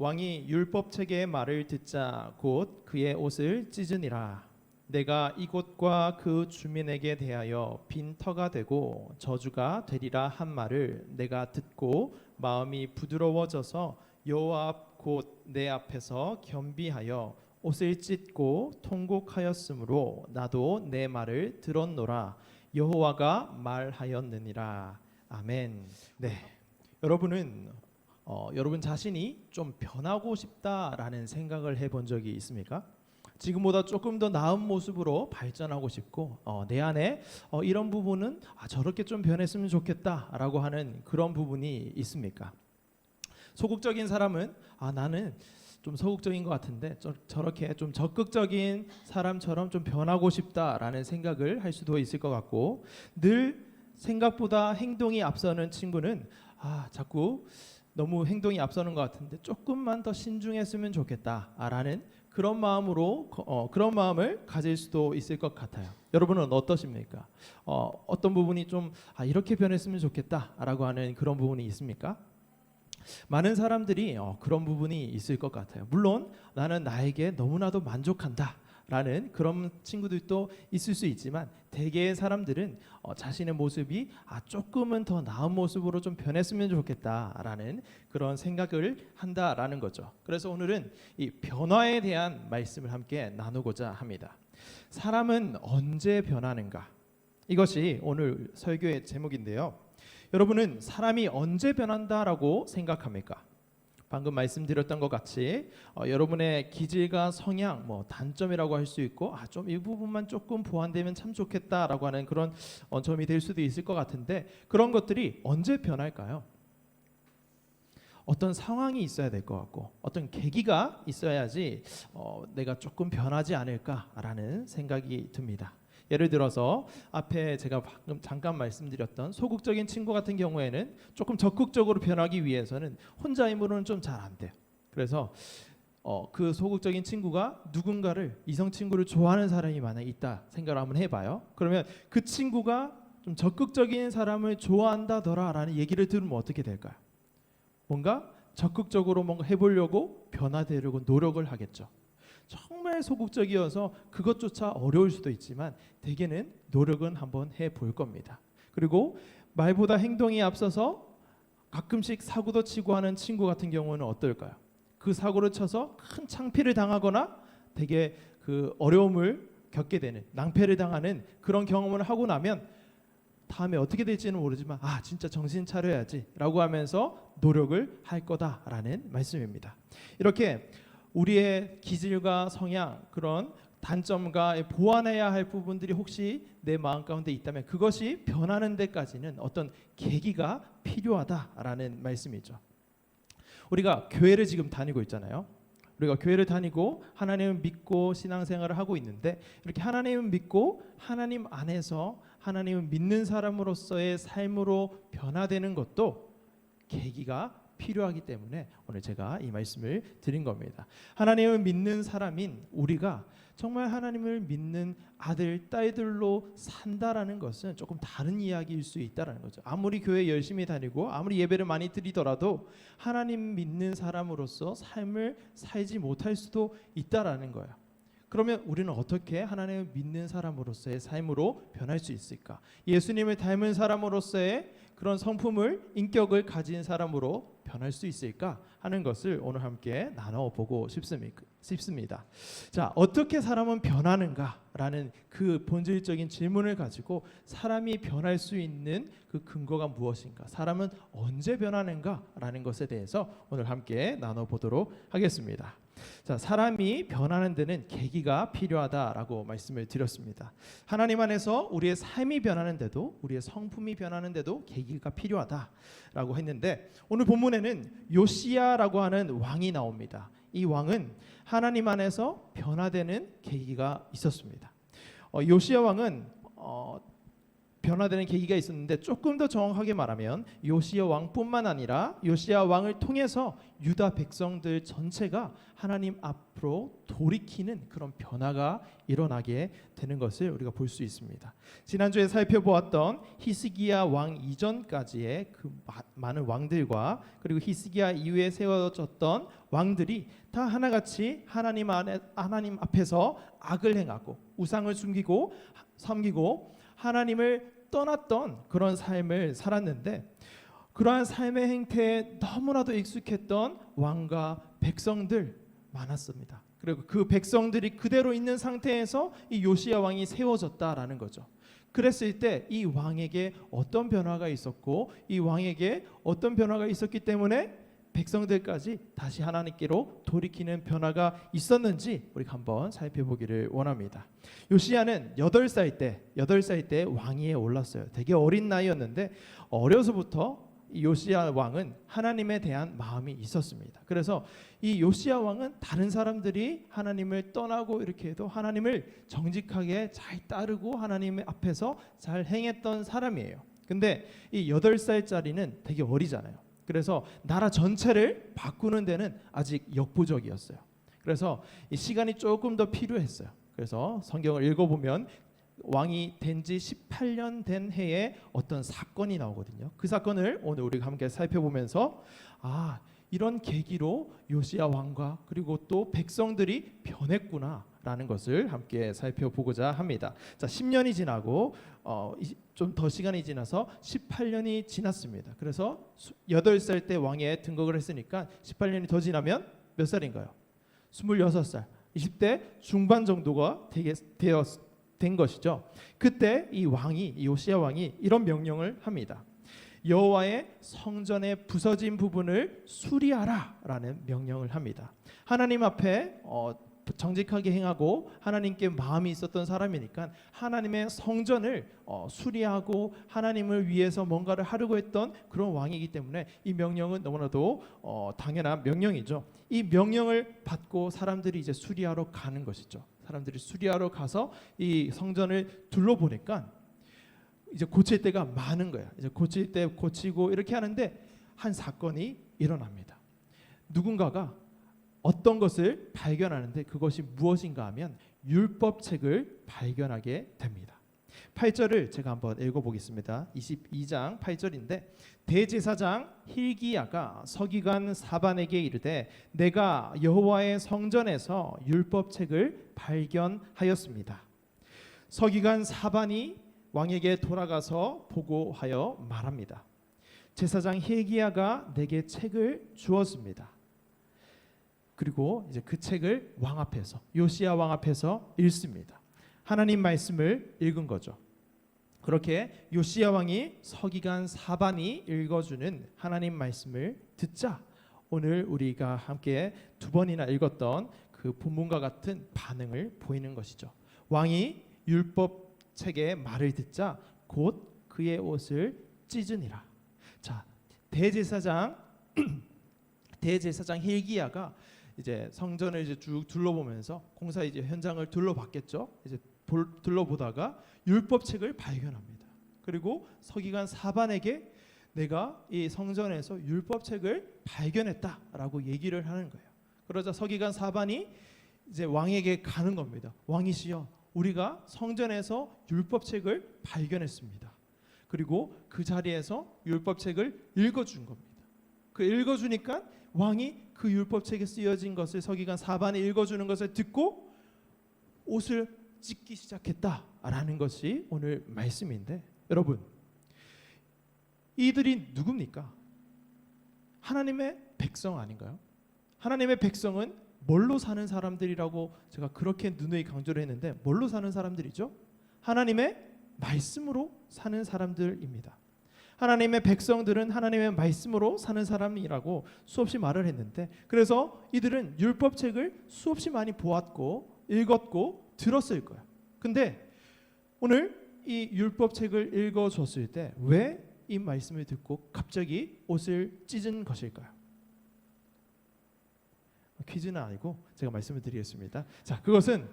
왕이 율법책의 말을 듣자 곧 그의 옷을 찢으니라. 내가 이곳과 그 주민에게 대하여 빈터가 되고 저주가 되리라 한 말을 내가 듣고 마음이 부드러워져서 여호와 앞 곧 내 앞에서 겸비하여 옷을 찢고 통곡하였으므로 나도 내 말을 들었노라. 여호와가 말하였느니라. 아멘. 네, 여러분은 여러분 자신이 좀 변하고 싶다라는 생각을 해본 적이 있습니까? 지금보다 조금 더 나은 모습으로 발전하고 싶고 내 안에 이런 부분은 저렇게 좀 변했으면 좋겠다라고 하는 그런 부분이 있습니까? 소극적인 사람은 나는 좀 소극적인 것 같은데 저렇게 좀 적극적인 사람처럼 좀 변하고 싶다라는 생각을 할 수도 있을 것 같고, 늘 생각보다 행동이 앞서는 친구는 자꾸 너무 행동이 앞서는 것 같은데 조금만 더 신중했으면 좋겠다라는 그런 마음으로 그런 마음을 가질 수도 있을 것 같아요. 여러분은 어떠십니까? 어떤 부분이 좀 이렇게 변했으면 좋겠다라고 하는 그런 부분이 있습니까? 많은 사람들이 그런 부분이 있을 것 같아요. 물론 나는 나에게 너무나도 만족한다 라는 그런 친구들도 있을 수 있지만, 대개의 사람들은 자신의 모습이 조금은 더 나은 모습으로 좀 변했으면 좋겠다라는 그런 생각을 한다라는 거죠. 그래서 오늘은 이 변화에 대한 말씀을 함께 나누고자 합니다. 사람은 언제 변하는가? 이것이 오늘 설교의 제목인데요. 여러분은 사람이 언제 변한다라고 생각합니까? 방금 말씀드렸던 것 같이 여러분의 기질과 성향, 단점이라고 할 수 있고 좀 이 부분만 조금 보완되면 참 좋겠다라고 하는 그런 점이 될 수도 있을 것 같은데, 그런 것들이 언제 변할까요? 어떤 상황이 있어야 될 것 같고 어떤 계기가 있어야지 내가 조금 변하지 않을까라는 생각이 듭니다. 예를 들어서 앞에 제가 방금 잠깐 말씀드렸던 소극적인 친구 같은 경우에는 조금 적극적으로 변하기 위해서는 혼자 힘으로는 좀 잘 안 돼요. 그래서 그 소극적인 친구가 누군가를, 이성 친구를 좋아하는 사람이 만약 있다 생각을 한번 해봐요. 그러면 그 친구가 좀 적극적인 사람을 좋아한다더라라는 얘기를 들으면 어떻게 될까요? 뭔가 적극적으로 뭔가 해보려고 변화되려고 노력을 하겠죠. 정말 소극적이어서 그것조차 어려울 수도 있지만 대개는 노력은 한번 해볼 겁니다. 그리고 말보다 행동이 앞서서 가끔씩 사고도 치고 하는 친구 같은 경우는 어떨까요? 그 사고를 쳐서 큰 창피를 당하거나 되게 그 어려움을 겪게 되는, 낭패를 당하는 그런 경험을 하고 나면 다음에 어떻게 될지는 모르지만 진짜 정신 차려야지 라고 하면서 노력을 할 거다라는 말씀입니다. 이렇게 우리의 기질과 성향, 그런 단점과 보완해야 할 부분들이 혹시 내 마음 가운데 있다면 그것이 변하는 데까지는 어떤 계기가 필요하다라는 말씀이죠. 우리가 교회를 지금 다니고 있잖아요. 우리가 교회를 다니고 하나님을 믿고 신앙생활을 하고 있는데, 이렇게 하나님을 믿고 하나님 안에서 하나님을 믿는 사람으로서의 삶으로 변화되는 것도 계기가 필요하기 때문에 오늘 제가 이 말씀을 드린 겁니다. 하나님을 믿는 사람인 우리가 정말 하나님을 믿는 아들, 딸들로 산다라는 것은 조금 다른 이야기일 수 있다라는 거죠. 아무리 교회 열심히 다니고 아무리 예배를 많이 드리더라도 하나님 믿는 사람으로서 삶을 살지 못할 수도 있다라는 거예요. 그러면 우리는 어떻게 하나님을 믿는 사람으로서의 삶으로 변할 수 있을까? 예수님을 닮은 사람으로서의 그런 성품을, 인격을 가진 사람으로 변할 수 있을까 하는 것을 오늘 함께 나눠보고 싶습니다. 자, 어떻게 사람은 변하는가라는 그 본질적인 질문을 가지고 사람이 변할 수 있는 그 근거가 무엇인가, 사람은 언제 변하는가라는 것에 대해서 오늘 함께 나눠보도록 하겠습니다. 자, 사람이 변하는 데는 계기가 필요하다라고 말씀을 드렸습니다. 하나님 안에서 우리의 삶이 변하는데도, 우리의 성품이 변하는데도 계기가 필요하다라고 했는데, 오늘 본문에는 요시야라고 하는 왕이 나옵니다. 이 왕은 하나님 안에서 변화되는 계기가 있었습니다. 요시야 왕은 변화되는 계기가 있었는데 조금 더 정확하게 말하면 요시야 왕뿐만 아니라 요시야 왕을 통해서 유다 백성들 전체가 하나님 앞으로 돌이키는 그런 변화가 일어나게 되는 것을 우리가 볼 수 있습니다. 지난주에 살펴보았던 히스기야 왕 이전까지의 그 많은 왕들과 그리고 히스기야 이후에 세워졌던 왕들이 다 하나같이 하나님 앞에서 악을 행하고 우상을 숨기고 섬기고 하나님을 떠났던 그런 삶을 살았는데, 그러한 삶의 행태에 너무나도 익숙했던 왕과 백성들 많았습니다. 그리고 그 백성들이 그대로 있는 상태에서 이 요시야 왕이 세워졌다라는 거죠. 그랬을 때 이 왕에게 어떤 변화가 있었고 이 왕에게 어떤 변화가 있었기 때문에 백성들까지 다시 하나님께로 돌이키는 변화가 있었는지 우리가 한번 살펴보기를 원합니다. 요시야는 8살 때 왕위에 올랐어요. 되게 어린 나이였는데 어려서부터 이 요시야 왕은 하나님에 대한 마음이 있었습니다. 그래서 이 요시야 왕은 다른 사람들이 하나님을 떠나고 이렇게 해도 하나님을 정직하게 잘 따르고 하나님 앞에서 잘 행했던 사람이에요. 근데 이 8살짜리는 되게 어리잖아요. 그래서 나라 전체를 바꾸는 데는 아직 역부족이었어요. 그래서 이 시간이 조금 더 필요했어요. 그래서 성경을 읽어보면 왕이 된 지 18년 된 해에 어떤 사건이 나오거든요. 그 사건을 오늘 우리가 함께 살펴보면서 이런 계기로 요시야 왕과 그리고 또 백성들이 변했구나 라는 것을 함께 살펴보고자 합니다. 자, 10년이 지나고 좀 더 시간이 지나서 18년이 지났습니다. 그래서 8살 때 왕에 등극을 했으니까 18년이 더 지나면 몇 살인가요? 26살, 20대 중반 정도가 된 것이죠. 그때 이 요시야 왕이 이런 명령을 합니다. 여호와의 성전의 부서진 부분을 수리하라라는 명령을 합니다. 하나님 앞에 정직하게 행하고 하나님께 마음이 있었던 사람이니까 하나님의 성전을 수리하고 하나님을 위해서 뭔가를 하려고 했던 그런 왕이기 때문에 이 명령은 너무나도 당연한 명령이죠. 이 명령을 받고 사람들이 이제 수리하러 가는 것이죠. 사람들이 수리하러 가서 이 성전을 둘러보니까 이제 고칠 때가 많은 거야. 이제 고칠 때 고치고 이렇게 하는데 한 사건이 일어납니다. 누군가가 어떤 것을 발견하는데 그것이 무엇인가 하면 율법책을 발견하게 됩니다. 8절을 제가 한번 읽어보겠습니다. 22장 8절인데 대제사장 hil기야가 서기관 사반에게 이르되 내가 여호와의 성전에서 율법책을 발견하였습니다. 서기관 사반이 왕에게 돌아가서 보고하여 말합니다. 제사장 hil기야가 내게 책을 주었습니다. 그리고 이제 그 책을 왕 앞에서 요시야 왕 앞에서 읽습니다. 하나님 말씀을 읽은 거죠. 그렇게 요시야 왕이 서기관 사반이 읽어주는 하나님 말씀을 듣자 오늘 우리가 함께 2번이나 읽었던 그 본문과 같은 반응을 보이는 것이죠. 왕이 율법책의 말을 듣자 곧 그의 옷을 찢으니라. 자, 대제사장 hil기야가 이제 성전을 이제 쭉 둘러보면서 공사 이제 현장을 둘러봤겠죠. 이제 둘러보다가 율법책을 발견합니다. 그리고 서기관 사반에게 내가 이 성전에서 율법책을 발견했다라고 얘기를 하는 거예요. 그러자 서기관 사반이 이제 왕에게 가는 겁니다. 왕이시여, 우리가 성전에서 율법책을 발견했습니다. 그리고 그 자리에서 율법책을 읽어준 겁니다. 그 읽어주니까 왕이 그 율법책에 쓰여진 것을 서기관 사반이 읽어주는 것을 듣고 옷을 찢기 시작했다라는 것이 오늘 말씀인데, 여러분 이들이 누굽니까? 하나님의 백성 아닌가요? 하나님의 백성은 뭘로 사는 사람들이라고 제가 그렇게 누누이 강조를 했는데 뭘로 사는 사람들이죠? 하나님의 말씀으로 사는 사람들입니다. 하나님의 백성들은 하나님의 말씀으로 사는 사람이라고 수없이 말을 했는데, 그래서 이들은 율법책을 수없이 많이 보았고 읽었고 들었을 거야. 근데 오늘 이 율법책을 읽어줬을 때 왜 이 말씀을 듣고 갑자기 옷을 찢은 것일까요? 퀴즈는 아니고 제가 말씀을 드리겠습니다. 자, 그것은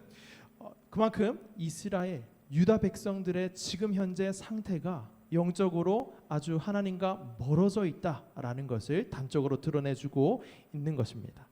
그만큼 이스라엘 유다 백성들의 지금 현재 상태가 영적으로 아주 하나님과 멀어져 있다라는 것을 단적으로 드러내주고 있는 것입니다.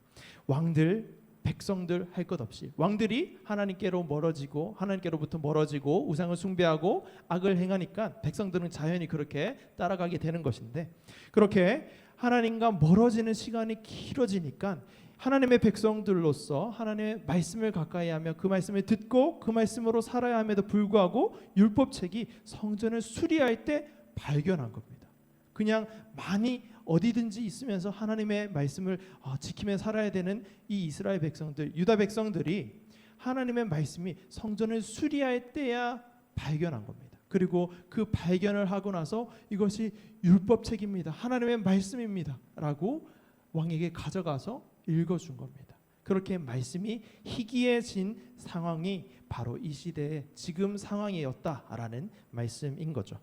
왕들, 백성들 할 것 없이 왕들이 하나님께로 멀어지고 하나님께로부터 멀어지고 우상을 숭배하고 악을 행하니까 백성들은 자연히 그렇게 따라가게 되는 것인데, 그렇게 하나님과 멀어지는 시간이 길어지니까 하나님의 백성들로서 하나님의 말씀을 가까이 하며 그 말씀을 듣고 그 말씀으로 살아야 함에도 불구하고 율법책이 성전을 수리할 때 발견한 겁니다. 그냥 많이 어디든지 있으면서 하나님의 말씀을 지키며 살아야 되는 이 이스라엘 백성들, 유다 백성들이 하나님의 말씀이 성전을 수리할 때야 발견한 겁니다. 그리고 그 발견을 하고 나서 이것이 율법책입니다, 하나님의 말씀입니다 라고 왕에게 가져가서 읽어준 겁니다. 그렇게 말씀이 희귀해진 상황이 바로 이 시대의 지금 상황이었다라는 말씀인 거죠.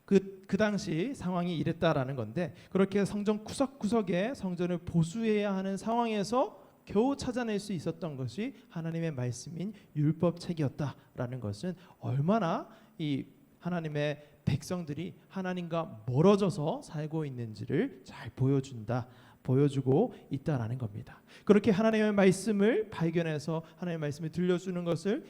그 당시 상황이 이랬다라는 건데, 그렇게 성전 구석구석에 성전을 보수해야 하는 상황에서 겨우 찾아낼 수 있었던 것이 하나님의 말씀인 율법책이었다라는 것은 얼마나 이 하나님의 백성들이 하나님과 멀어져서 살고 있는지를 잘 보여주고 있다라는 겁니다. 그렇게 하나님의 말씀을 발견해서 하나님의 말씀을 들려주는 것을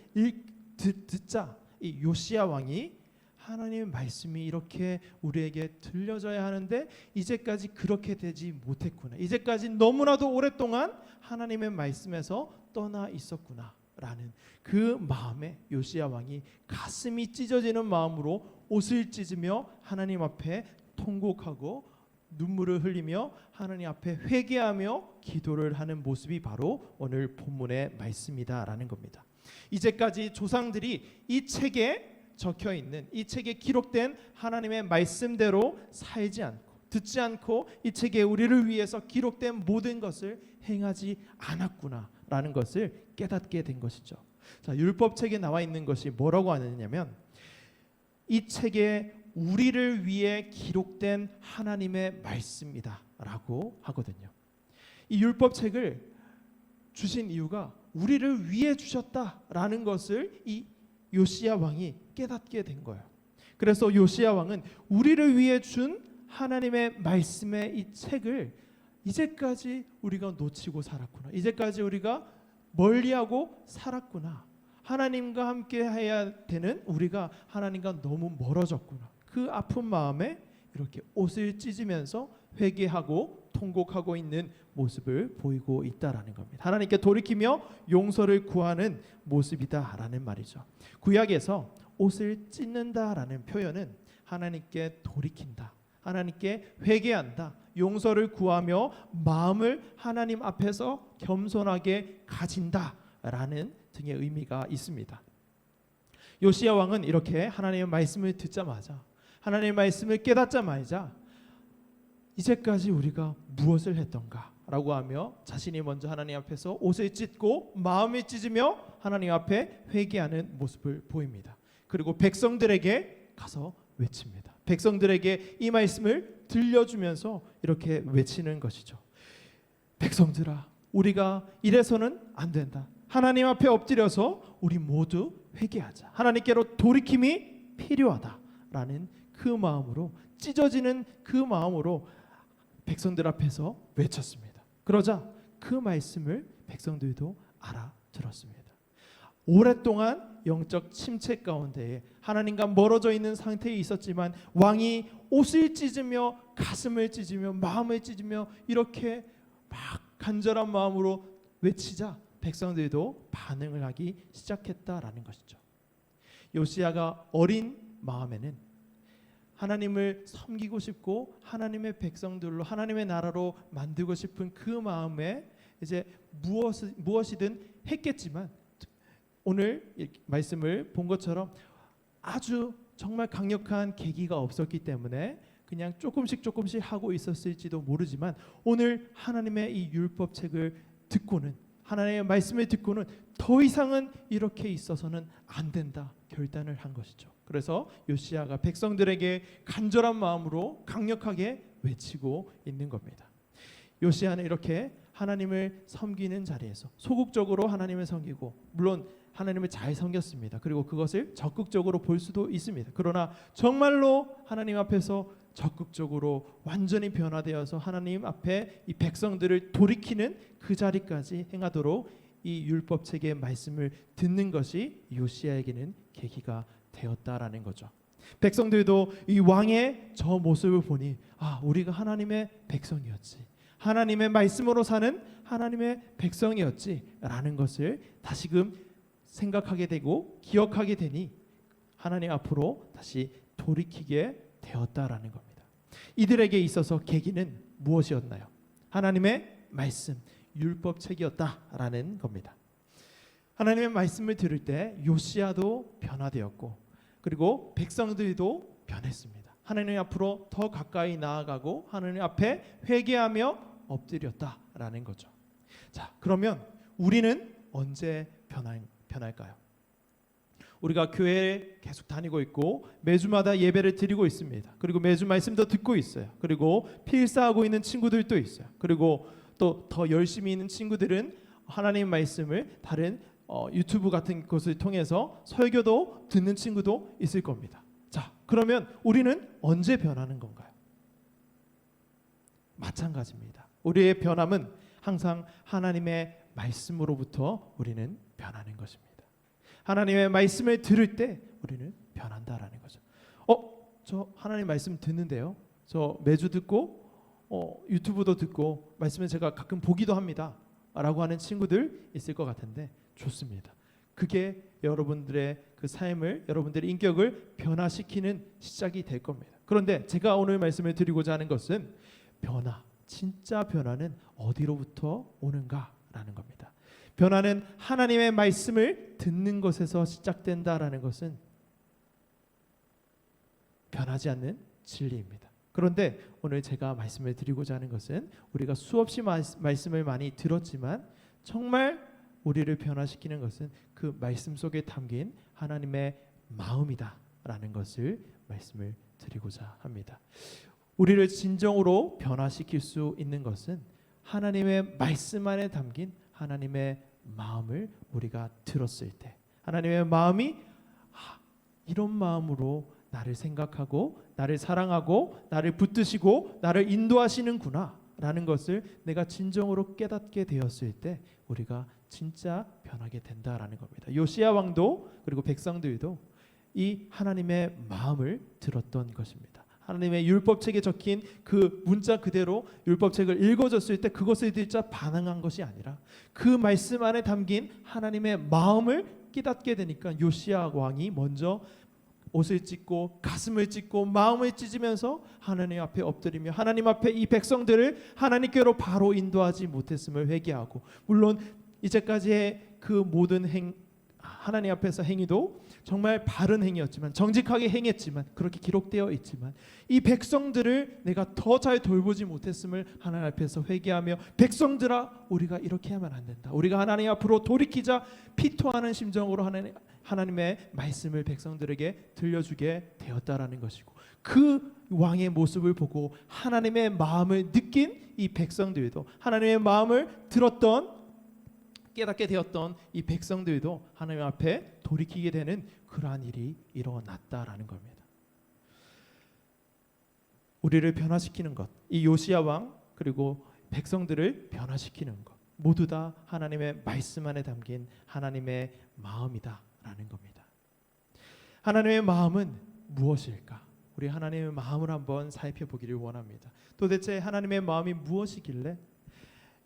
듣자 이 요시야 왕이 하나님의 말씀이 이렇게 우리에게 들려져야 하는데 이제까지 그렇게 되지 못했구나, 이제까지 너무나도 오랫동안 하나님의 말씀에서 떠나 있었구나 라는 그 마음에 요시야 왕이 가슴이 찢어지는 마음으로 옷을 찢으며 하나님 앞에 통곡하고 눈물을 흘리며 하나님 앞에 회개하며 기도를 하는 모습이 바로 오늘 본문의 말씀이다라는 겁니다. 이제까지 조상들이 이 책에 적혀있는, 이 책에 기록된 하나님의 말씀대로 살지 않고 듣지 않고 이 책에 우리를 위해서 기록된 모든 것을 행하지 않았구나라는 것을 깨닫게 된 것이죠. 자, 율법책에 나와 있는 것이 뭐라고 하느냐면 이 책에 우리를 위해 기록된 하나님의 말씀이다라고 하거든요. 이 율법책을 주신 이유가 우리를 위해 주셨다라는 것을 이 요시야 왕이 깨닫게 된 거예요. 그래서 요시야 왕은 우리를 위해 준 하나님의 말씀의 이 책을 이제까지 우리가 놓치고 살았구나, 이제까지 우리가 멀리하고 살았구나, 하나님과 함께 해야 되는 우리가 하나님과 너무 멀어졌구나, 그 아픈 마음에 이렇게 옷을 찢으면서 회개하고 통곡하고 있는 모습을 보이고 있다라는 겁니다. 하나님께 돌이키며 용서를 구하는 모습이다라는 말이죠. 구약에서 옷을 찢는다라는 표현은 하나님께 돌이킨다, 하나님께 회개한다, 용서를 구하며 마음을 하나님 앞에서 겸손하게 가진다라는 등의 의미가 있습니다. 요시야 왕은 이렇게 하나님의 말씀을 듣자마자, 하나님의 말씀을 깨닫자마자 이제까지 우리가 무엇을 했던가 라고 하며 자신이 먼저 하나님 앞에서 옷을 찢고 마음을 찢으며 하나님 앞에 회개하는 모습을 보입니다. 그리고 백성들에게 가서 외칩니다. 백성들에게 이 말씀을 들려주면서 이렇게 외치는 것이죠. 백성들아, 우리가 이래서는 안 된다. 하나님 앞에 엎드려서 우리 모두 회개하자. 하나님께로 돌이킴이 필요하다라는 그 마음으로, 찢어지는 그 마음으로 백성들 앞에서 외쳤습니다. 그러자 그 말씀을 백성들도 알아들었습니다. 오랫동안 영적 침체 가운데에 하나님과 멀어져 있는 상태에 있었지만 왕이 옷을 찢으며 가슴을 찢으며 마음을 찢으며 이렇게 막 간절한 마음으로 외치자 백성들도 반응을 하기 시작했다라는 것이죠. 요시야가 어린 마음에는 하나님을 섬기고 싶고 하나님의 백성들로 하나님의 나라로 만들고 싶은 그 마음에 이제 무엇이든 했겠지만 오늘 말씀을 본 것처럼 아주 정말 강력한 계기가 없었기 때문에 그냥 조금씩 하고 있었을지도 모르지만 오늘 하나님의 이 율법책을 듣고는, 하나님의 말씀을 듣고는 더 이상은 이렇게 있어서는 안 된다 결단을 한 것이죠. 그래서 요시야가 백성들에게 간절한 마음으로 강력하게 외치고 있는 겁니다. 요시야는 이렇게 하나님을 섬기는 자리에서 소극적으로 하나님을 섬기고, 물론 하나님을 잘 섬겼습니다. 그리고 그것을 적극적으로 볼 수도 있습니다. 그러나 정말로 하나님 앞에서 적극적으로 완전히 변화되어서 하나님 앞에 이 백성들을 돌이키는 그 자리까지 행하도록 이 율법책의 말씀을 듣는 것이 요시야에게는 계기가 되었다라는 거죠. 백성들도 이 왕의 저 모습을 보니 우리가 하나님의 백성이었지, 하나님의 말씀으로 사는 하나님의 백성이었지 라는 것을 다시금 생각하게 되고 기억하게 되니 하나님 앞으로 다시 돌이키게 되었다라는 겁니다. 이들에게 있어서 계기는 무엇이었나요? 하나님의 말씀, 율법책이었다라는 겁니다. 하나님의 말씀을 들을 때 요시야도 변화되었고 그리고 백성들도 변했습니다. 하나님 앞으로 더 가까이 나아가고 하나님 앞에 회개하며 엎드렸다라는 거죠. 자, 그러면 우리는 언제 변할까요? 우리가 교회에 계속 다니고 있고 매주마다 예배를 드리고 있습니다. 그리고 매주 말씀도 듣고 있어요. 그리고 필사하고 있는 친구들도 있어요. 그리고 또 더 열심히 있는 친구들은 하나님 말씀을 다른 유튜브 같은 것을 통해서 설교도 듣는 친구도 있을 겁니다. 자, 그러면 우리는 언제 변하는 건가요? 마찬가지입니다. 우리의 변함은 항상 하나님의 말씀으로부터 우리는 변하는 것입니다. 하나님의 말씀을 들을 때 우리는 변한다라는 거죠. 저 하나님 말씀 듣는데요. 저 매주 듣고 유튜브도 듣고 말씀을 제가 가끔 보기도 합니다 라고 하는 친구들 있을 것 같은데 좋습니다. 그게 여러분들의 그 삶을, 여러분들의 인격을 변화시키는 시작이 될 겁니다. 그런데 제가 오늘 말씀을 드리고자 하는 것은 진짜 변화는 어디로부터 오는가라는 겁니다. 변화는 하나님의 말씀을 듣는 것에서 시작된다라는 것은 변하지 않는 진리입니다. 그런데 오늘 제가 말씀을 드리고자 하는 것은 우리가 수없이 말씀을 많이 들었지만 정말 우리를 변화시키는 것은 그 말씀 속에 담긴 하나님의 마음이다라는 것을 말씀을 드리고자 합니다. 우리를 진정으로 변화시킬 수 있는 것은 하나님의 말씀 안에 담긴 하나님의 마음을 우리가 들었을 때, 하나님의 마음이 이런 마음으로 나를 생각하고 나를 사랑하고 나를 붙드시고 나를 인도하시는구나 라는 것을 내가 진정으로 깨닫게 되었을 때 우리가 진짜 변하게 된다라는 겁니다. 요시야 왕도 그리고 백성들도 이 하나님의 마음을 들었던 것입니다. 하나님의 율법책에 적힌 그 문자 그대로 율법책을 읽어줬을 때 그것을 듣자 반응한 것이 아니라 그 말씀 안에 담긴 하나님의 마음을 깨닫게 되니까 요시야 왕이 먼저 옷을 찢고 가슴을 찢고 마음을 찢으면서 하나님 앞에 엎드리며 하나님 앞에 이 백성들을 하나님께로 바로 인도하지 못했음을 회개하고, 물론 이제까지의 그 모든 하나님 앞에서 행위도 정말 바른 행위였지만 정직하게 행했지만 그렇게 기록되어 있지만 이 백성들을 내가 더 잘 돌보지 못했음을 하나님 앞에서 회개하며 백성들아 우리가 이렇게 하면 안 된다, 우리가 하나님 앞으로 돌이키자 피토하는 심정으로 하나님의 말씀을 백성들에게 들려주게 되었다라는 것이고, 그 왕의 모습을 보고 하나님의 마음을 느낀 이 백성들도, 하나님의 마음을 들었던 깨닫게 되었던 이 백성들도 하나님 앞에 돌이키게 되는 그러한 일이 일어났다라는 겁니다. 우리를 변화시키는 것, 이 요시야 왕 그리고 백성들을 변화시키는 것 모두 다 하나님의 말씀 안에 담긴 하나님의 마음이다라는 겁니다. 하나님의 마음은 무엇일까? 우리 하나님의 마음을 한번 살펴보기를 원합니다. 도대체 하나님의 마음이 무엇이길래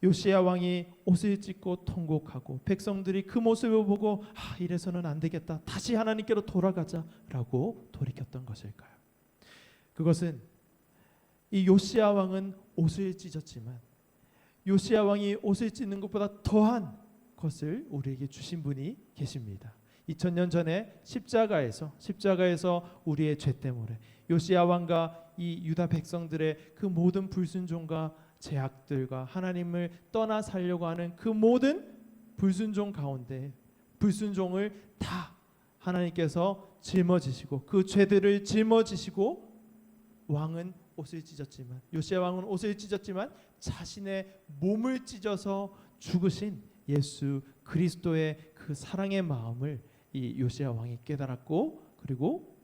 요시야 왕이 옷을 찢고 통곡하고 백성들이 그 모습을 보고 이래서는 안 되겠다, 다시 하나님께로 돌아가자라고 돌이켰던 것일까요? 그것은 이 요시야 왕은 옷을 찢었지만 요시야 왕이 옷을 찢는 것보다 더한 것을 우리에게 주신 분이 계십니다. 2000년 전에 십자가에서 우리의 죄 때문에 요시야 왕과 이 유다 백성들의 그 모든 불순종과 제약들과 하나님을 떠나 살려고 하는 그 모든 불순종 가운데 불순종을 다 하나님께서 짊어지시고 그 죄들을 짊어지시고 왕은 옷을 찢었지만, 요시야 왕은 옷을 찢었지만 자신의 몸을 찢어서 죽으신 예수 그리스도의 그 사랑의 마음을 이 요시야 왕이 깨달았고, 그리고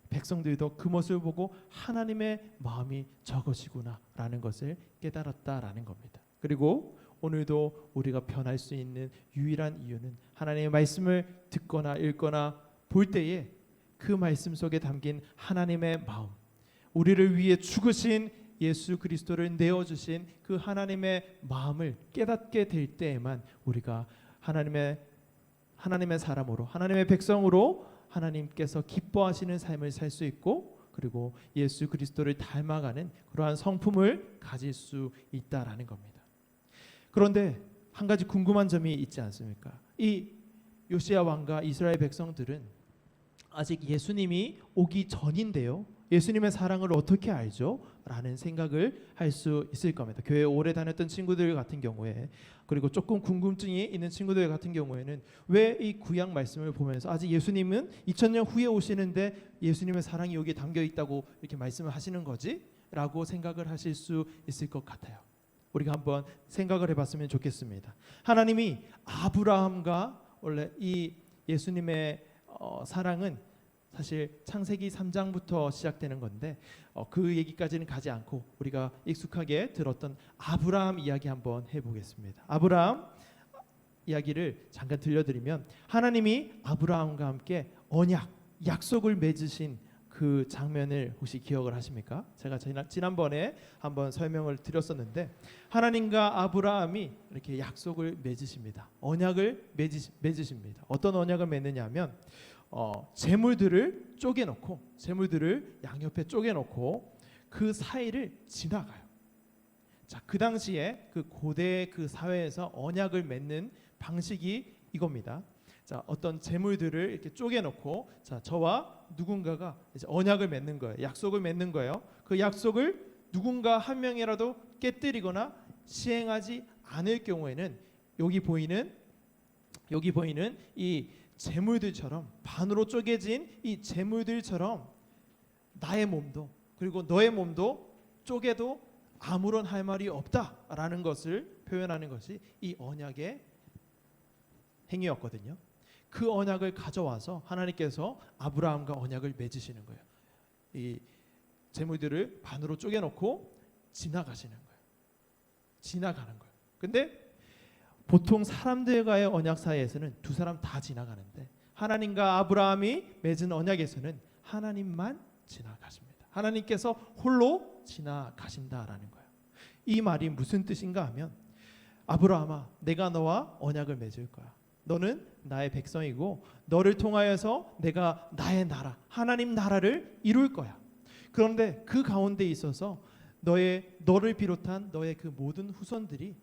백성들도 그 모습을 보고 하나님의 마음이 저것이구나라는 것을 깨달았다라는 겁니다. 그리고 오늘도 우리가 변할 수 있는 유일한 이유는 하나님의 말씀을 듣거나 읽거나 볼 때에 그 말씀 속에 담긴 하나님의 마음, 우리를 위해 죽으신 예수 그리스도를 내어주신 그 하나님의 마음을 깨닫게 될 때에만 우리가 하나님의 사람으로, 하나님의 백성으로 하나님께서 기뻐하시는 삶을 살 수 있고, 그리고 예수 그리스도를 닮아가는 그러한 성품을 가질 수 있다라는 겁니다. 그런데 한 가지 궁금한 점이 있지 않습니까? 이 요시야 왕과 이스라엘 백성들은 아직 예수님이 오기 전인데요, 예수님의 사랑을 어떻게 알죠? 라는 생각을 할 수 있을 겁니다. 교회 오래 다녔던 친구들 같은 경우에, 그리고 조금 궁금증이 있는 친구들 같은 경우에는 왜 이 구약 말씀을 보면서 아직 예수님은 2000년 후에 오시는데 예수님의 사랑이 여기에 담겨 있다고 이렇게 말씀을 하시는 거지? 라고 생각을 하실 수 있을 것 같아요. 우리가 한번 생각을 해봤으면 좋겠습니다. 하나님이 아브라함과, 원래 이 예수님의 사랑은 사실 창세기 3장부터 시작되는 건데 그 얘기까지는 가지 않고 우리가 익숙하게 들었던 아브라함 이야기 한번 해보겠습니다. 아브라함 이야기를 잠깐 들려드리면, 하나님이 아브라함과 함께 언약, 약속을 맺으신 그 장면을 혹시 기억을 하십니까? 제가 지난번에 한번 설명을 드렸었는데, 하나님과 아브라함이 이렇게 약속을 맺으십니다. 언약을 맺으십니다. 어떤 언약을 맺느냐면 재물들을 쪼개놓고, 재물들을 양옆에 쪼개놓고 그 사이를 지나가요. 자, 그 당시에 그 고대 그 사회에서 언약을 맺는 방식이 이겁니다. 자, 어떤 재물들을 이렇게 쪼개놓고, 자, 저와 누군가가 이제 언약을 맺는 거예요. 약속을 맺는 거예요. 그 약속을 누군가 한 명이라도 깨뜨리거나 시행하지 않을 경우에는 여기 보이는 이 재물들처럼, 반으로 쪼개진 이 재물들처럼 나의 몸도 그리고 너의 몸도 쪼개도 아무런 할 말이 없다라는 것을 표현하는 것이 이 언약의 행위였거든요. 그 언약을 가져와서 하나님께서 아브라함과 언약을 맺으시는 거예요. 이 재물들을 반으로 쪼개놓고 지나가시는 거예요. 지나가는 거예요. 근데 보통 사람들과의 언약 사이에서는 두 사람 다 지나가는데, 하나님과 아브라함이 맺은 언약에서는 하나님만 지나가십니다. 하나님께서 홀로 지나가신다라는 거예요. 이 말이 무슨 뜻인가 하면, 아브라함아, 내가 너와 언약을 맺을 거야. 너는 나의 백성이고 너를 통하여서 내가 나의 나라, 하나님 나라를 이룰 거야. 그런데 그 가운데 있어서 너를 비롯한 너의 그 모든 후손들이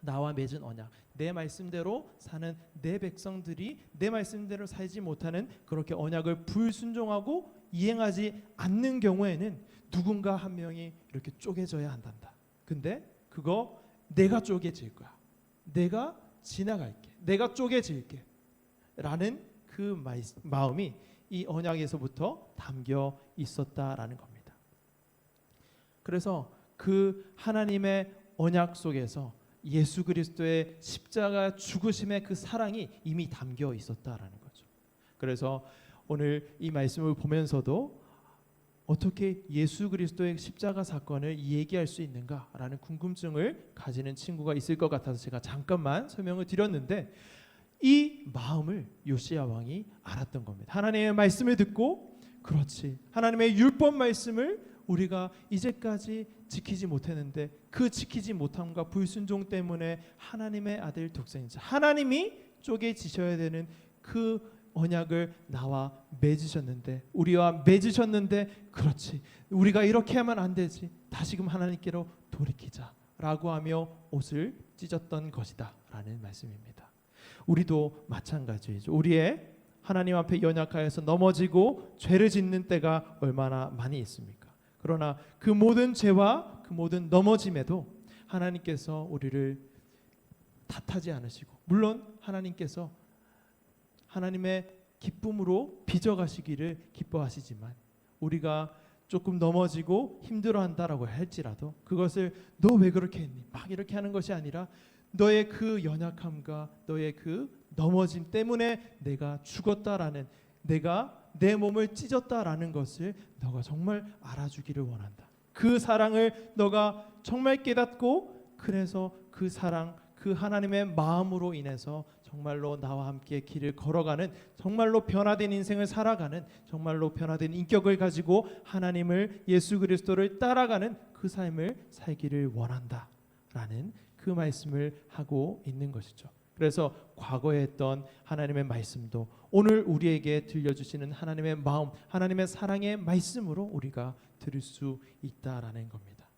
나와 맺은 언약, 내 말씀대로 사는 내 백성들이 내 말씀대로 살지 못하는, 그렇게 언약을 불순종하고 이행하지 않는 경우에는 누군가 한 명이 이렇게 쪼개져야 한단다. 근데 그거 내가 쪼개질 거야. 내가 지나갈게. 내가 쪼개질게. 라는 그 마음이 이 언약에서부터 담겨 있었다라는 겁니다. 그래서 그 하나님의 언약 속에서 예수 그리스도의 십자가 죽으심의 그 사랑이 이미 담겨 있었다라는 거죠. 그래서 오늘 이 말씀을 보면서도 어떻게 예수 그리스도의 십자가 사건을 얘기할 수 있는가라는 궁금증을 가지는 친구가 있을 것 같아서 제가 잠깐만 설명을 드렸는데, 이 마음을 요시야 왕이 알았던 겁니다. 하나님의 말씀을 듣고, 그렇지, 하나님의 율법 말씀을 우리가 이제까지 지키지 못했는데 그 지키지 못함과 불순종 때문에 하나님의 아들 독생자 하나님이 쪼개지셔야 되는 그 언약을 나와 맺으셨는데, 우리와 맺으셨는데, 그렇지, 우리가 이렇게 하면 안 되지, 다시금 하나님께로 돌이키자라고 하며 옷을 찢었던 것이다 라는 말씀입니다. 우리도 마찬가지죠. 우리의 하나님 앞에 연약하여서 넘어지고 죄를 짓는 때가 얼마나 많이 있습니까? 그러나 그 모든 죄와 그 모든 넘어짐에도 하나님께서 우리를 탓하지 않으시고, 물론 하나님께서 하나님의 기쁨으로 빚어가시기를 기뻐하시지만, 우리가 조금 넘어지고 힘들어한다라고 할지라도 그것을 너 왜 그렇게 했니? 막 이렇게 하는 것이 아니라 너의 그 연약함과 너의 그 넘어짐 때문에 내가 죽었다라는, 내가 내 몸을 찢었다라는 것을 너가 정말 알아주기를 원한다. 그 사랑을 너가 정말 깨닫고, 그래서 그 사랑, 그 하나님의 마음으로 인해서 정말로 나와 함께 길을 걸어가는, 정말로 변화된 인생을 살아가는, 정말로 변화된 인격을 가지고 하나님을, 예수 그리스도를 따라가는 그 삶을 살기를 원한다라는 그 말씀을 하고 있는 것이죠. 그래서 과거에 했던 하나님의 말씀도 오늘 우리에게 들려주시는 하나님의 마음, 하나님의 사랑의 말씀으로 우리가 들을 수 있다라는 겁니다.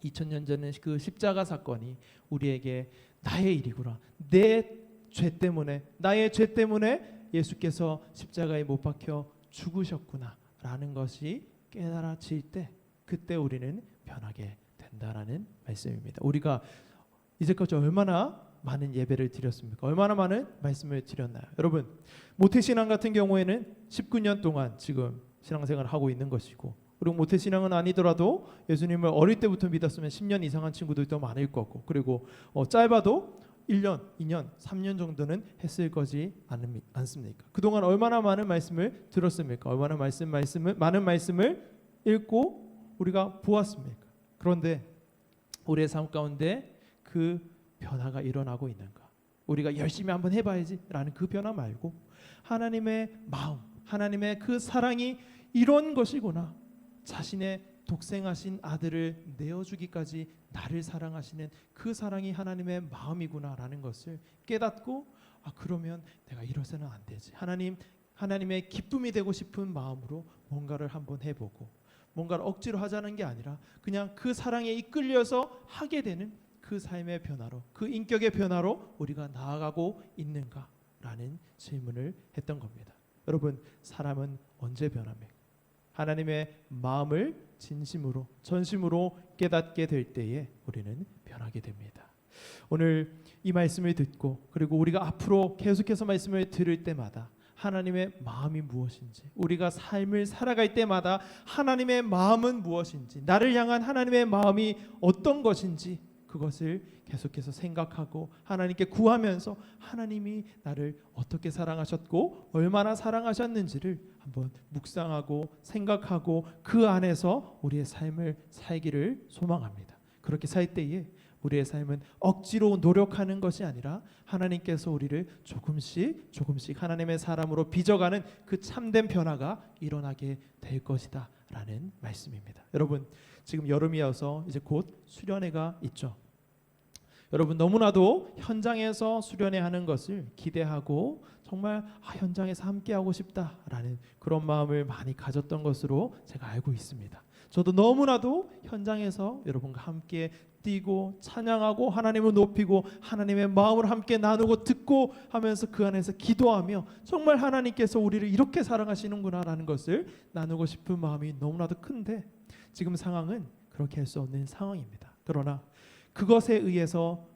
2000년 전에 그 십자가 사건이 우리에게 나의 일이구나, 내 죄 때문에, 나의 죄 때문에 예수께서 십자가에 못 박혀 죽으셨구나 라는 것이 깨달아질 때, 그때 우리는 변하게 된다라는 말씀입니다. 우리가 이제까지 얼마나 많은 예배를 드렸습니까? 얼마나 많은 말씀을 드렸나요? 여러분, 모태신앙 같은 경우에는 19년 동안 지금 신앙생활을 하고 있는 것이고, 그리고 모태신앙은 아니더라도 예수님을 어릴 때부터 믿었으면 10년 이상한 친구들도 많을 거고, 그리고 짧아도 1년, 2년, 3년 정도는 했을 거지 않습니까? 그동안 얼마나 많은 말씀을 들었습니까? 얼마나 많은 말씀을 읽고 우리가 보았습니까? 그런데 우리의 삶 가운데 그 변화가 일어나고 있는가? 우리가 열심히 한번 해봐야지 라는 그 변화 말고, 하나님의 마음, 하나님의 그 사랑이 이런 것이구나, 자신의 독생하신 아들을 내어주기까지 나를 사랑하시는 그 사랑이 하나님의 마음이구나 라는 것을 깨닫고, 그러면 내가 이러서는 안 되지, 하나님의 기쁨이 되고 싶은 마음으로 뭔가를 한번 해보고, 뭔가를 억지로 하자는 게 아니라 그냥 그 사랑에 이끌려서 하게 되는 그 삶의 변화로, 그 인격의 변화로 우리가 나아가고 있는가라는 질문을 했던 겁니다. 여러분, 사람은 언제 변합니까? 하나님의 마음을 진심으로, 전심으로 깨닫게 될 때에 우리는 변하게 됩니다. 오늘 이 말씀을 듣고, 그리고 우리가 앞으로 계속해서 말씀을 들을 때마다 하나님의 마음이 무엇인지, 우리가 삶을 살아갈 때마다 하나님의 마음은 무엇인지, 나를 향한 하나님의 마음이 어떤 것인지, 그것을 계속해서 생각하고 하나님께 구하면서 하나님이 나를 어떻게 사랑하셨고 얼마나 사랑하셨는지를 한번 묵상하고 생각하고 그 안에서 우리의 삶을 살기를 소망합니다. 그렇게 살 때에 우리의 삶은 억지로 노력하는 것이 아니라 하나님께서 우리를 조금씩 하나님의 사람으로 빚어가는 그 참된 변화가 일어나게 될 것이다 라는 말씀입니다. 여러분, 지금 여름이어서 이제 곧 수련회가 있죠. 여러분, 너무나도 현장에서 수련회 하는 것을 기대하고 정말 현장에서 함께하고 싶다라는 그런 마음을 많이 가졌던 것으로 제가 알고 있습니다. 저도 너무나도 현장에서 여러분과 함께 뛰고 찬양하고 하나님을 높이고 하나님의 마음을 함께 나누고 듣고 하면서 그 안에서 기도하며 정말 하나님께서 우리를 이렇게 사랑하시는구나라는 것을 나누고 싶은 마음이 너무나도 큰데, 지금 상황은 그렇게 할 수 없는 상황입니다. 그러나 그것에 의해서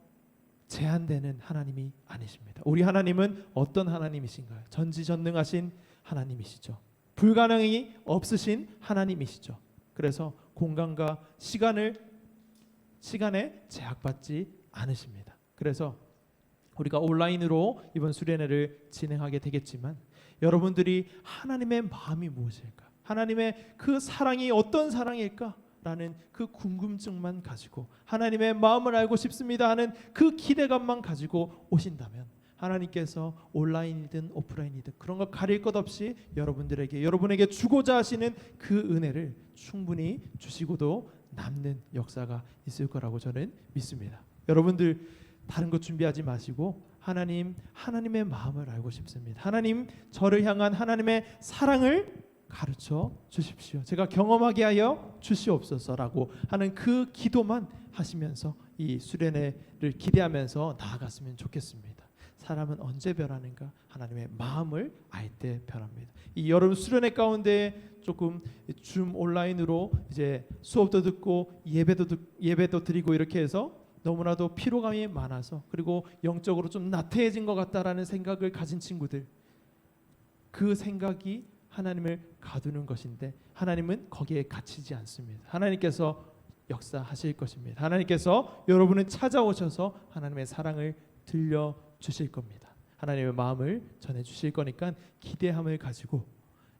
제한되는 하나님이 아니십니다. 우리 하나님은 어떤 하나님이신가요? 전지전능하신 하나님이시죠. 불가능이 없으신 하나님이시죠. 그래서 공간과 시간에 제약받지 않으십니다. 그래서 우리가 온라인으로 이번 수련회를 진행하게 되겠지만, 여러분들이 하나님의 마음이 무엇일까? 하나님의 그 사랑이 어떤 사랑일까? 라는 그 궁금증만 가지고, 하나님의 마음을 알고 싶습니다 하는 그 기대감만 가지고 오신다면, 하나님께서 온라인이든 오프라인이든 그런 거 가릴 것 없이 여러분에게 주고자 하시는 그 은혜를 충분히 주시고도 남는 역사가 있을 거라고 저는 믿습니다. 여러분들 다른 것 준비하지 마시고 하나님의 마음을 알고 싶습니다. 하나님, 저를 향한 하나님의 사랑을 가르쳐 주십시오. 제가 경험하게 하여 주시옵소서라고 하는 그 기도만 하시면서 이 수련회를 기대하면서 나아갔으면 좋겠습니다. 사람은 언제 변하는가? 하나님의 마음을 알 때 변합니다. 이 여름 수련회 가운데 조금 줌 온라인으로 이제 수업도 듣고 예배도 드리고 이렇게 해서 너무나도 피로감이 많아서, 그리고 영적으로 좀 나태해진 것 같다라는 생각을 가진 친구들, 그 생각이 하나님을 가두는 것인데 하나님은 거기에 갇히지 않습니다. 하나님께서 역사하실 것입니다. 하나님께서 여러분을 찾아오셔서 하나님의 사랑을 들려주실 겁니다. 하나님의 마음을 전해주실 거니까 기대함을 가지고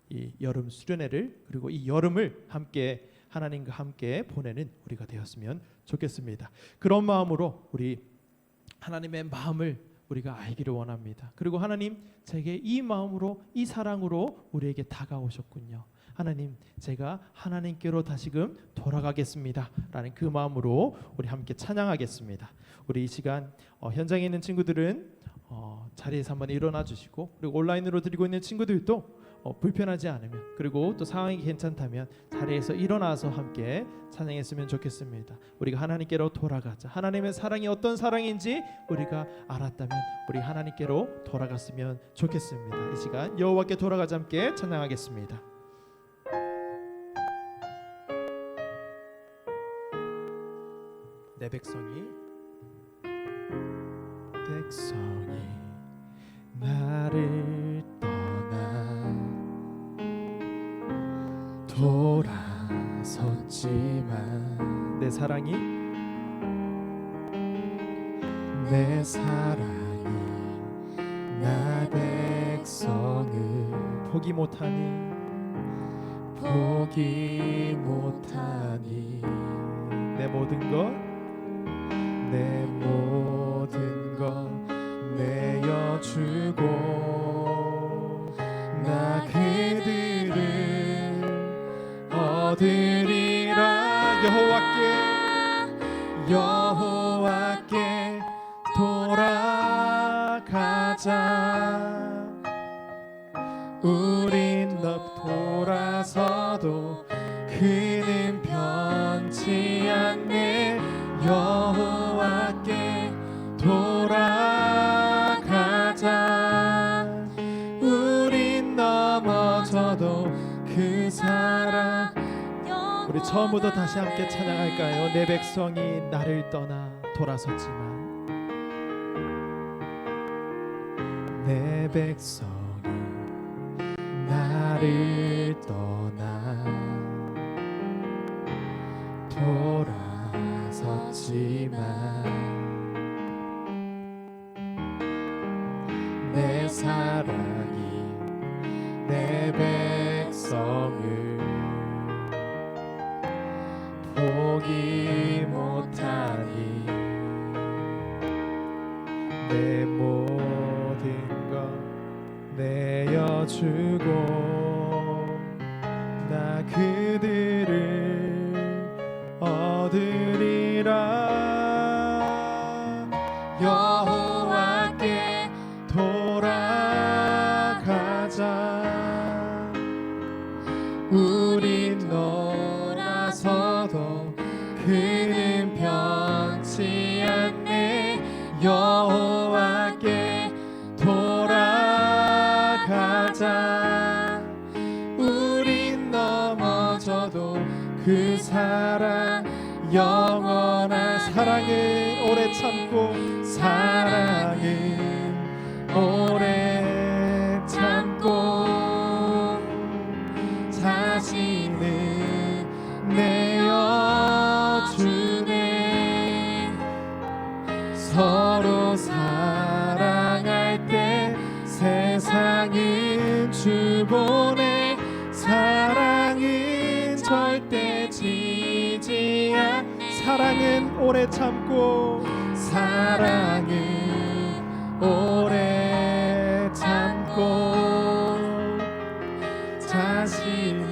이 여름 수련회를, 그리고 이 여름을 함께 하나님과 함께 보내는 우리가 되었으면 좋겠습니다. 그런 마음으로 우리 하나님의 마음을 우리가 알기를 원합니다. 그리고 하나님, 제게 이 마음으로, 이 사랑으로 우리에게 다가오셨군요. 하나님, 제가 하나님께로 다시금 돌아가겠습니다 라는 그 마음으로 우리 함께 찬양하겠습니다. 우리 이 시간 현장에 있는 친구들은 자리에서 한번 일어나 주시고, 그리고 온라인으로 드리고 있는 친구들도 불편하지 않으면, 그리고 또 상황이 괜찮다면 자리에서 일어나서 함께 찬양했으면 좋겠습니다. 우리가 하나님께로 돌아가자. 하나님의 사랑이 어떤 사랑인지 우리가 알았다면 우리 하나님께로 돌아갔으면 좋겠습니다. 이 시간 여호와께 돌아가자 함께 찬양하겠습니다. 내 백성이 나를 돌아섰지만 내 사랑이 나 백성을 포기 못하니 내 모든 것 내어주고 나 그들을 얻으리라. 여호와께 돌아가자. 우린 돌아서도 그는 변치 않네. 여호와께 돌아가자. 우린 넘어져도 그 사랑. 우리 처음부터 다시 함께 찬양할까요? 내 백성이 나를 떠나 돌아섰지만 내 백성이 나를 떠나 돌아섰지만 내 사랑이 내 백성을 포기 못하니 내 모든 것 내어주고 나 그들을 얻으리라. 여호와께 돌아가자. 우린 돌아서도 그는 변치 않네. 여호와께 돌아가자. 우린 넘어져도 그 사랑 영원한 사랑을 오래 참고 오래 참고 자신을 내어주네. 서로 사랑할 때 세상은 주보내. 사랑은 절대 지지 않네. 사랑은 오래 참고 오래 참고 자신을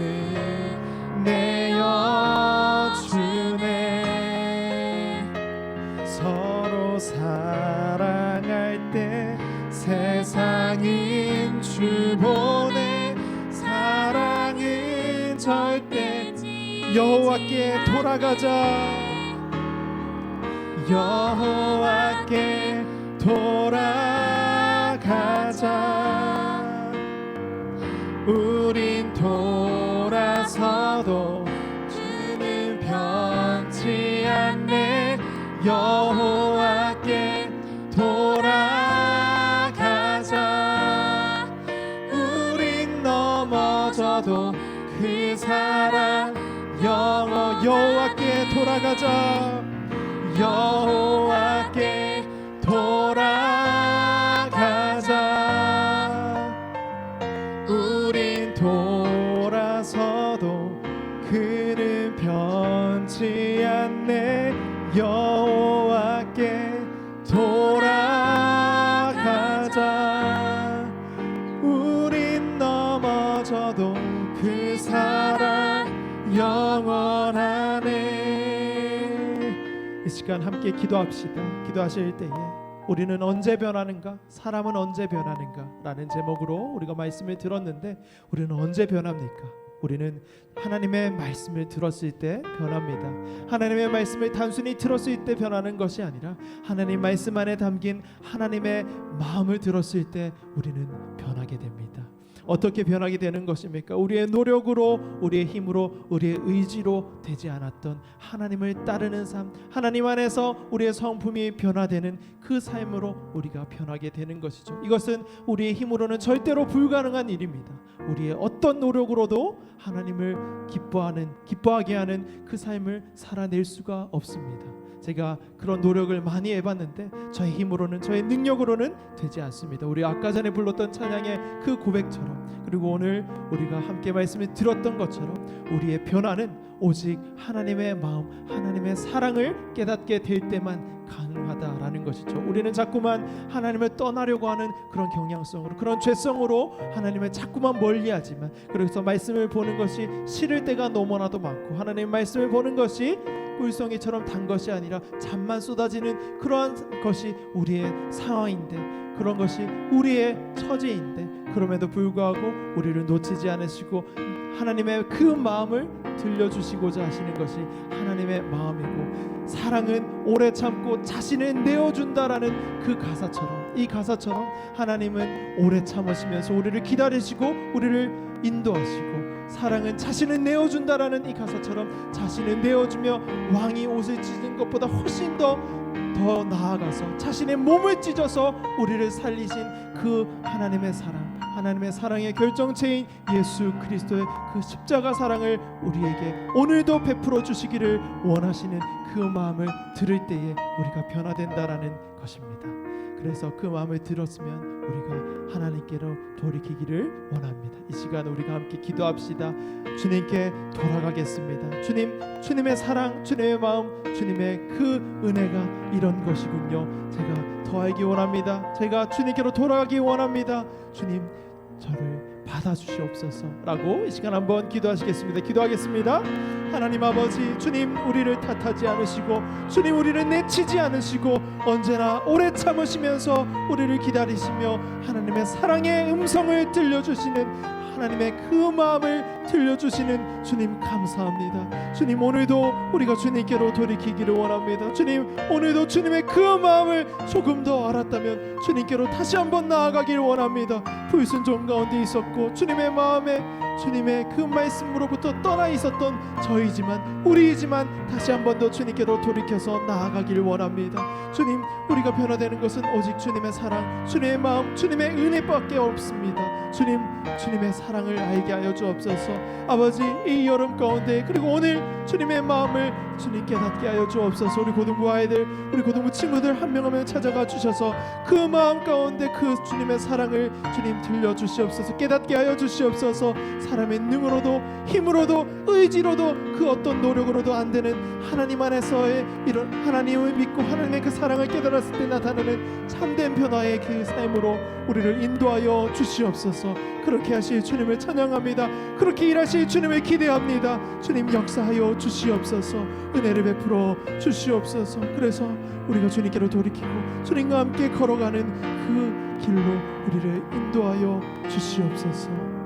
내어주네. 서로 사랑할 때 세상은 주보내. 사랑은 절대 여호와께 돌아가자. 여호와께 돌아가자. 우린 돌아서도 주는 변치 않네. 여호와께 돌아가자. 우린 넘어져도 그 사랑 여호와께 돌아가자. 돌아가자. 여호와께 돌아가자. 우린 돌아서도 그는 변치 않네. 여호와께 돌아가자. 우린 넘어져도 그 사랑 영원하네. 이 시간 함께 기도합시다. 기도하실 때에 우리는 언제 변하는가? 사람은 언제 변하는가? 라는 제목으로 우리가 말씀을 들었는데 우리는 언제 변합니까? 우리는 하나님의 말씀을 들었을 때 변합니다. 하나님의 말씀을 단순히 들었을 때 변하는 것이 아니라 하나님 말씀 안에 담긴 하나님의 마음을 들었을 때 우리는 변하게 됩니다. 어떻게 변하게 되는 것입니까? 우리의 노력으로, 우리의 힘으로, 우리의 의지로 되지 않았던 하나님을 따르는 삶, 하나님 안에서 우리의 성품이 변화되는 그 삶으로 우리가 변하게 되는 것이죠. 이것은 우리의 힘으로는 절대로 불가능한 일입니다. 우리의 어떤 노력으로도 하나님을 기뻐하게 하는 그 삶을 살아낼 수가 없습니다. 제가 그런 노력을 많이 해봤는데 저의 힘으로는, 저의 능력으로는 되지 않습니다. 우리 아까 전에 불렀던 찬양의 그 고백처럼, 그리고 오늘 우리가 함께 말씀을 들었던 것처럼 우리의 변화는 오직 하나님의 마음, 하나님의 사랑을 깨닫게 될 때만 가능하다라는 것이죠. 우리는 자꾸만 하나님을 떠나려고 하는 그런 경향성으로, 그런 죄성으로 하나님을 자꾸만 멀리하지만, 그래서 말씀을 보는 것이 싫을 때가 너무나도 많고, 하나님의 말씀을 보는 것이 꿀송이처럼 단 것이 아니라 잠만 쏟아지는 그러한 것이 우리의 상황인데, 그런 것이 우리의 처지인데, 그럼에도 불구하고 우리를 놓치지 않으시고 하나님의 그 마음을 들려주시고자 하시는 것이 하나님의 마음이고, 사랑은 오래 참고 자신을 내어준다라는 그 가사처럼, 이 가사처럼 하나님은 오래 참으시면서 우리를 기다리시고 우리를 인도하시고, 사랑은 자신을 내어준다라는 이 가사처럼 자신을 내어주며 왕이 옷을 찢은 것보다 훨씬 더 나아가서 자신의 몸을 찢어서 우리를 살리신 그 하나님의 사랑, 하나님의 사랑의 결정체인 예수 그리스도의 그 십자가 사랑을 우리에게 오늘도 베풀어 주시기를 원하시는 그 마음을 들을 때에 우리가 변화된다라는 것입니다. 그래서 그 마음을 들었으면 우리가 하나님께로 돌이키기를 원합니다. 이 시간 우리가 함께 기도합시다. 주님께 돌아가겠습니다. 주님의 사랑, 주님의 마음, 주님의 그 은혜가 이런 것이군요. 제가 더 알기 원합니다. 제가 주님께로 돌아가기 원합니다. 주님, 저를 받아주시옵소서라고 이 시간 한번 기도하시겠습니다. 기도하겠습니다. 하나님 아버지, 주님 우리를 탓하지 않으시고, 주님 우리를 내치지 않으시고, 언제나 오래 참으시면서 우리를 기다리시며 하나님의 사랑의 음성을 들려주시는, 하나님의 그 마음을 들려주시는 주님 감사합니다. 주님, 오늘도 우리가 주님께로 돌이키기를 원합니다. 주님, 오늘도 주님의 그 마음을 조금 더 알았다면 주님께로 다시 한번 나아가기를 원합니다. 불순종 가운데 있었고 주님의 마음에, 주님의 그 말씀으로부터 떠나 있었던 저희지만, 우리이지만 다시 한 번 더 주님께로 돌이켜서 나아가기를 원합니다. 주님, 우리가 변화되는 것은 오직 주님의 사랑, 주님의 마음, 주님의 은혜밖에 없습니다. 주님, 주님의 사랑을 알게 하여 주옵소서. 아버지, 이 여름 가운데, 그리고 오늘 주님의 마음을 주님 깨닫게 하여 주옵소서. 우리 고등부 아이들, 우리 고등부 친구들 한 명 한 명 찾아가 주셔서 그 마음 가운데 그 주님의 사랑을 주님 들려주시옵소서. 깨닫게 하여 주시옵소서. 사람의 능으로도, 힘으로도, 의지로도, 그 어떤 노력으로도 안 되는 하나님 안에서의 이런 하나님을 믿고 하나님의 그 사랑을 깨달았을 때 나타나는 참된 변화의 그 삶으로 우리를 인도하여 주시옵소서. 그렇게 하실 주님을 찬양합니다. 그렇게 일하실 주님을 기대합니다. 주님, 역사하여 주시옵소서. 은혜를 베풀어 주시옵소서. 그래서 우리가 주님께로 돌이키고 주님과 함께 걸어가는 그 길로 우리를 인도하여 주시옵소서.